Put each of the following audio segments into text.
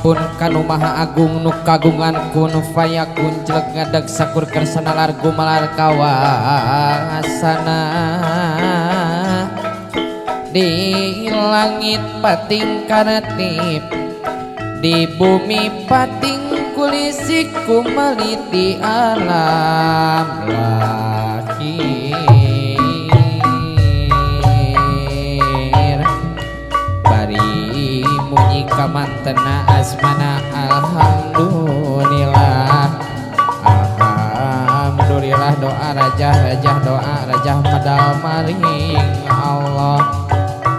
Sampun kanu maha agung nu kagungan kun fayakun jelek ngadeg sakur kersana largu malar kawasana di langit pating karetip di bumi pating kulisik kumaliti alam lahir bari munyi kamantena asmana alhamdulillah alhamdulillah doa rajah doa rajah madal maring Allah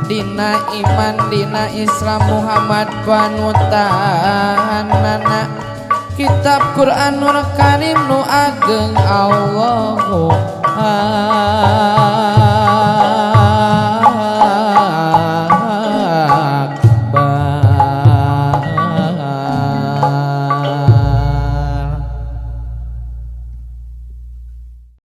dina iman dina Islam Muhammad panutanana kitab Quran Nur Karim nu ageng Allahu